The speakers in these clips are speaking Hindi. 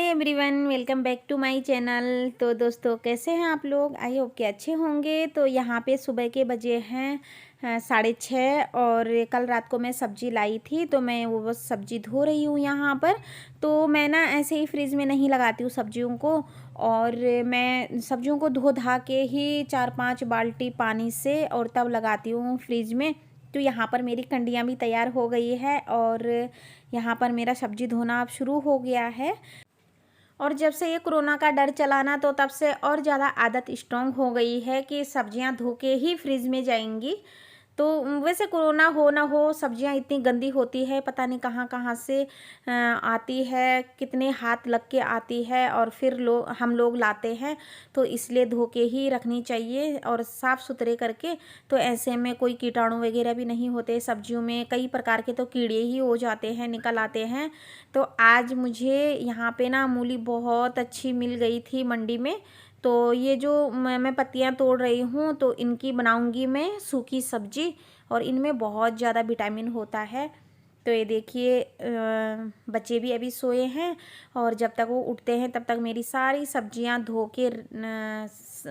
Everyone, welcome back to my channel. तो दोस्तों, कैसे हैं आप लोग? आई होप कि अच्छे होंगे। तो यहाँ पे सुबह के बजे हैं 6:30 और कल रात को मैं सब्ज़ी लाई थी, तो मैं वो सब्ज़ी धो रही हूँ यहाँ पर। तो मैं ना ऐसे ही फ्रिज में नहीं लगाती हूँ सब्जियों को, और मैं सब्जियों को धो धा के ही 4-5 बाल्टी पानी से और तब लगाती हूँ फ्रिज में। तो यहाँ पर मेरी कंडियाँ भी तैयार हो गई है और यहाँ पर मेरा सब्जी धोना अब शुरू हो गया है। और जब से ये कोरोना का डर चला ना, तो तब से और ज़्यादा आदत स्ट्रॉन्ग हो गई है कि सब्जियां धो के ही फ्रिज में जाएंगी। तो वैसे कोरोना हो ना हो, सब्जियां इतनी गंदी होती है, पता नहीं कहाँ कहाँ से आती है, कितने हाथ लग के आती है और फिर हम लोग लाते हैं। तो इसलिए धो के ही रखनी चाहिए और साफ़ सुथरे करके। तो ऐसे में कोई कीटाणु वगैरह भी नहीं होते सब्जियों में। कई प्रकार के तो कीड़े ही हो जाते हैं, निकल आते हैं। तो आज मुझे यहाँ पे ना मूली बहुत अच्छी मिल गई थी मंडी में। तो ये जो मैं पत्तियाँ तोड़ रही हूँ, तो इनकी बनाऊँगी मैं सूखी सब्जी, और इनमें बहुत ज़्यादा विटामिन होता है। तो ये देखिए, बच्चे भी अभी सोए हैं और जब तक वो उठते हैं तब तक मेरी सारी सब्जियां धो के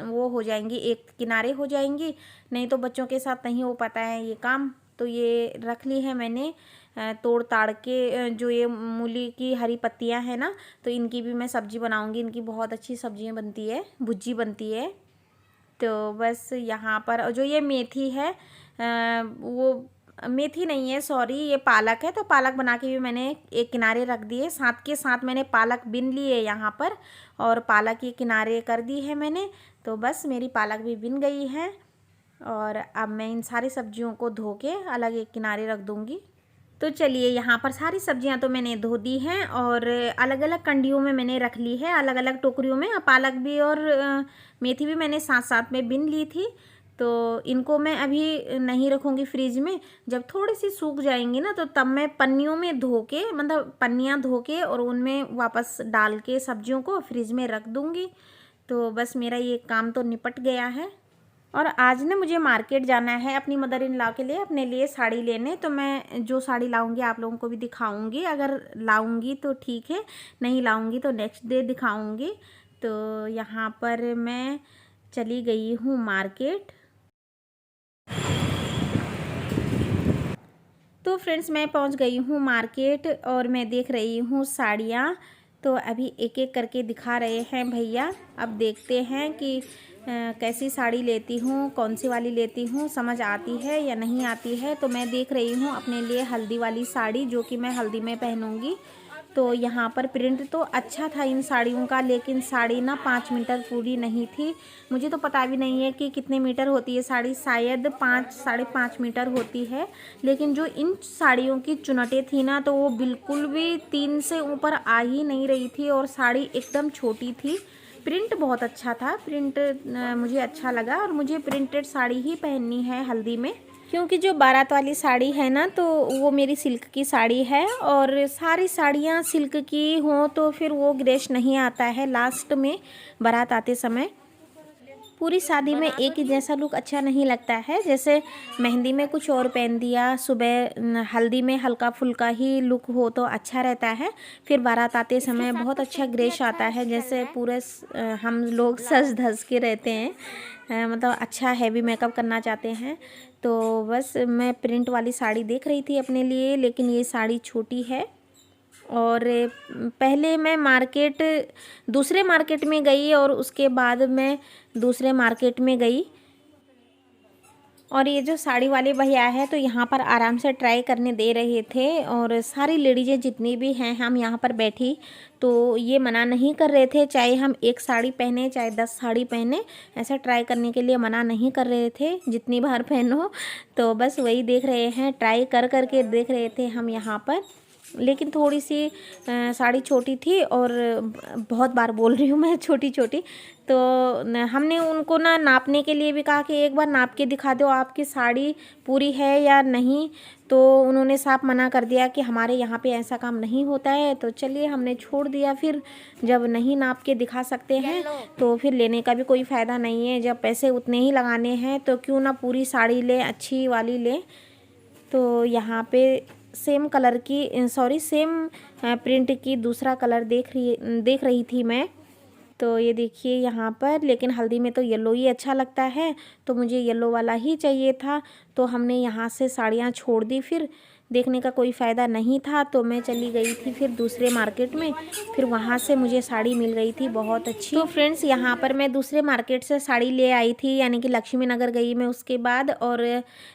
वो हो जाएंगी, एक किनारे हो जाएंगी। नहीं तो बच्चों के साथ नहीं हो पाता है ये काम। तो ये रख ली है मैंने तोड़ ताड़ के। जो ये मूली की हरी पत्तियां हैं ना, तो इनकी भी मैं सब्जी बनाऊंगी। इनकी बहुत अच्छी सब्जियां बनती है, भुज्जी बनती है। तो बस यहाँ पर जो ये मेथी है, वो मेथी नहीं है, सॉरी, ये पालक है। तो पालक बना के भी मैंने एक किनारे रख दिए। साथ के साथ मैंने पालक बिन ली है यहाँ पर, और पालक ये किनारे कर दी है मैंने। तो बस मेरी पालक भी बिन गई है, और अब मैं इन सारी सब्जियों को धो के अलग एक किनारे रख दूँगी। तो चलिए, यहाँ पर सारी सब्जियां तो मैंने धो दी हैं और अलग अलग कंडियों में मैंने रख ली है, अलग अलग टोकरियों में। पालक भी और मेथी भी मैंने साथ साथ में बिन ली थी। तो इनको मैं अभी नहीं रखूँगी फ्रिज में। जब थोड़ी सी सूख जाएंगी ना, तो तब मैं पन्नियों में धो के, मतलब पन्नियाँ धो के और उनमें वापस डाल के सब्जियों को फ्रिज में रख दूँगी। तो बस मेरा ये काम तो निपट गया है। और आज ना मुझे मार्केट जाना है अपनी मदर इन लॉ के लिए, अपने लिए साड़ी लेने। तो मैं जो साड़ी लाऊंगी आप लोगों को भी दिखाऊंगी। अगर लाऊंगी तो ठीक है, नहीं लाऊंगी तो नेक्स्ट डे दिखाऊंगी। तो यहाँ पर मैं चली गई हूँ मार्केट। तो फ्रेंड्स, मैं पहुँच गई हूँ मार्केट और मैं देख रही हूँ साड़ियाँ। तो अभी एक एक करके दिखा रहे हैं भैया। अब देखते हैं कि कैसी साड़ी लेती हूँ, कौन सी वाली लेती हूँ, समझ आती है या नहीं आती है। तो मैं देख रही हूँ अपने लिए हल्दी वाली साड़ी, जो कि मैं हल्दी में पहनूंगी। तो यहाँ पर प्रिंट तो अच्छा था इन साड़ियों का, लेकिन साड़ी ना 5 मीटर पूरी नहीं थी। मुझे तो पता भी नहीं है कि कितने मीटर होती है साड़ी, शायद 5-5.5 मीटर होती है। लेकिन जो इन साड़ियों की चुनटें थी ना, तो वो बिल्कुल भी 3 से ऊपर आ ही नहीं रही थी, और साड़ी एकदम छोटी थी। प्रिंट बहुत अच्छा था, प्रिंट मुझे अच्छा लगा, और मुझे प्रिंटेड साड़ी ही पहननी है हल्दी में। क्योंकि जो बारात वाली साड़ी है ना, तो वो मेरी सिल्क की साड़ी है, और सारी साड़ियाँ सिल्क की हों तो फिर वो ग्रेस नहीं आता है लास्ट में बारात आते समय। पूरी शादी में एक ही जैसा लुक अच्छा नहीं लगता है। जैसे मेहंदी में कुछ और पहन दिया, सुबह हल्दी में हल्का फुल्का ही लुक हो तो अच्छा रहता है। फिर बारात आते समय बहुत अच्छा ग्रेस आता है, जैसे पूरे हम लोग सज धज के रहते हैं, मतलब अच्छा हैवी मेकअप करना चाहते हैं। तो बस मैं प्रिंट वाली साड़ी देख रही थी अपने लिए, लेकिन ये साड़ी छोटी है। और पहले मैं दूसरे मार्केट में गई, और उसके बाद मैं दूसरे मार्केट में गई। और ये जो साड़ी वाले भैया है, तो यहाँ पर आराम से ट्राई करने दे रहे थे, और सारी लेडीज़ें जितनी भी हैं, हम यहाँ पर बैठी, तो ये मना नहीं कर रहे थे। चाहे हम एक साड़ी पहने, चाहे 10 साड़ी पहने, ऐसा ट्राई करने के लिए मना नहीं कर रहे थे, जितनी बार पहनो। तो बस वही देख रहे हैं, ट्राई कर करके देख रहे थे हम यहाँ पर। लेकिन थोड़ी सी साड़ी छोटी थी, और बहुत बार बोल रही हूँ मैं छोटी छोटी। तो हमने उनको ना नापने के लिए भी कहा कि एक बार नाप के दिखा दो आपकी साड़ी पूरी है या नहीं। तो उन्होंने साफ मना कर दिया कि हमारे यहाँ पे ऐसा काम नहीं होता है। तो चलिए, हमने छोड़ दिया। फिर जब नहीं नाप के दिखा सकते हैं तो फिर लेने का भी कोई फ़ायदा नहीं है। जब पैसे उतने ही लगाने हैं तो क्यों ना पूरी साड़ी लें, अच्छी वाली लें। तो यहाँ पे सेम कलर की, सॉरी, सेम प्रिंट की दूसरा कलर देख रही थी मैं। तो ये देखिए यहाँ पर, लेकिन हल्दी में तो येलो ही अच्छा लगता है, तो मुझे येलो वाला ही चाहिए था। तो हमने यहाँ से साड़ियाँ छोड़ दी, फिर देखने का कोई फ़ायदा नहीं था, तो मैं चली गई थी फिर दूसरे मार्केट में। फिर वहाँ से मुझे साड़ी मिल गई थी बहुत अच्छी। तो फ्रेंड्स यहाँ पर मैं दूसरे मार्केट से साड़ी ले आई थी, यानी कि लक्ष्मी नगर गई मैं उसके बाद, और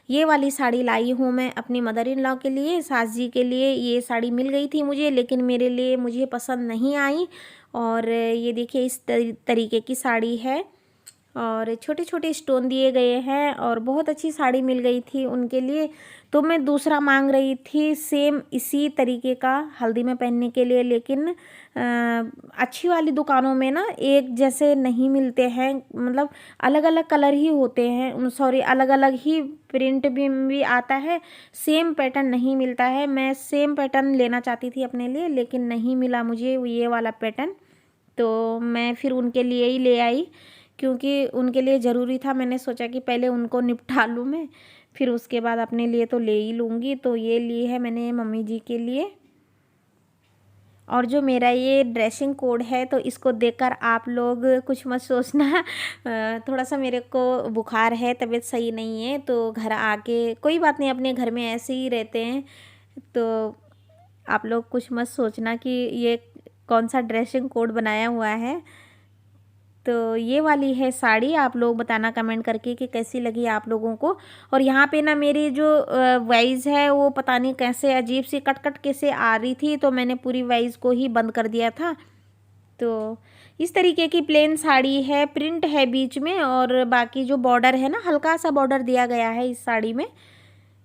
ये वाली साड़ी लाई हूँ मैं अपनी मदर इन लॉ के लिए, सास जी के लिए। ये साड़ी मिल गई थी मुझे, लेकिन मेरे लिए मुझे पसंद नहीं आई। और ये देखिए इस तरीके की साड़ी है, और छोटे छोटे स्टोन दिए गए हैं, और बहुत अच्छी साड़ी मिल गई थी उनके लिए। तो मैं दूसरा मांग रही थी सेम इसी तरीके का हल्दी में पहनने के लिए, लेकिन अच्छी वाली दुकानों में ना एक जैसे नहीं मिलते हैं, मतलब अलग अलग कलर ही होते हैं, सॉरी अलग अलग ही प्रिंट भी आता है, सेम पैटर्न नहीं मिलता है। मैं सेम पैटर्न लेना चाहती थी अपने लिए, लेकिन नहीं मिला मुझे ये वाला पैटर्न, तो मैं फिर उनके लिए ही ले आई, क्योंकि उनके लिए ज़रूरी था। मैंने सोचा कि पहले उनको निपटा लूँ मैं, फिर उसके बाद अपने लिए तो ले ही लूँगी। तो ये ली है मैंने मम्मी जी के लिए। और जो मेरा ये ड्रेसिंग कोड है, तो इसको देखकर आप लोग कुछ मत सोचना। थोड़ा सा मेरे को बुखार है, तबीयत सही नहीं है, तो घर आके कोई बात नहीं, अपने घर में ऐसे ही रहते हैं, तो आप लोग कुछ मत सोचना कि ये कौन सा ड्रेसिंग कोड बनाया हुआ है। तो ये वाली है साड़ी, आप लोग बताना कमेंट करके कि कैसी लगी आप लोगों को। और यहाँ पे ना मेरी जो वॉइस है वो पता नहीं कैसे अजीब सी कट कट कैसे आ रही थी, तो मैंने पूरी वॉइस को ही बंद कर दिया था। तो इस तरीके की प्लेन साड़ी है, प्रिंट है बीच में, और बाकी जो बॉर्डर है ना, हल्का सा बॉर्डर दिया गया है इस साड़ी में।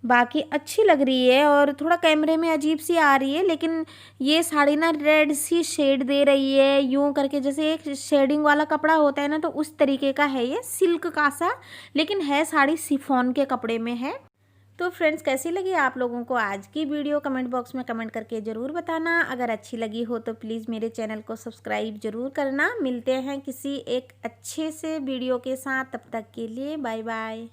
बाकी अच्छी लग रही है, और थोड़ा कैमरे में अजीब सी आ रही है, लेकिन ये साड़ी ना रेड सी शेड दे रही है, यूं करके जैसे एक शेडिंग वाला कपड़ा होता है ना, तो उस तरीके का है ये, सिल्क का सा, लेकिन है साड़ी शिफॉन के कपड़े में है। तो फ्रेंड्स कैसी लगी आप लोगों को आज की वीडियो, कमेंट बॉक्स में कमेंट करके ज़रूर बताना। अगर अच्छी लगी हो तो प्लीज़ मेरे चैनल को सब्सक्राइब ज़रूर करना। मिलते हैं किसी एक अच्छे से वीडियो के साथ, तब तक के लिए बाय बाय।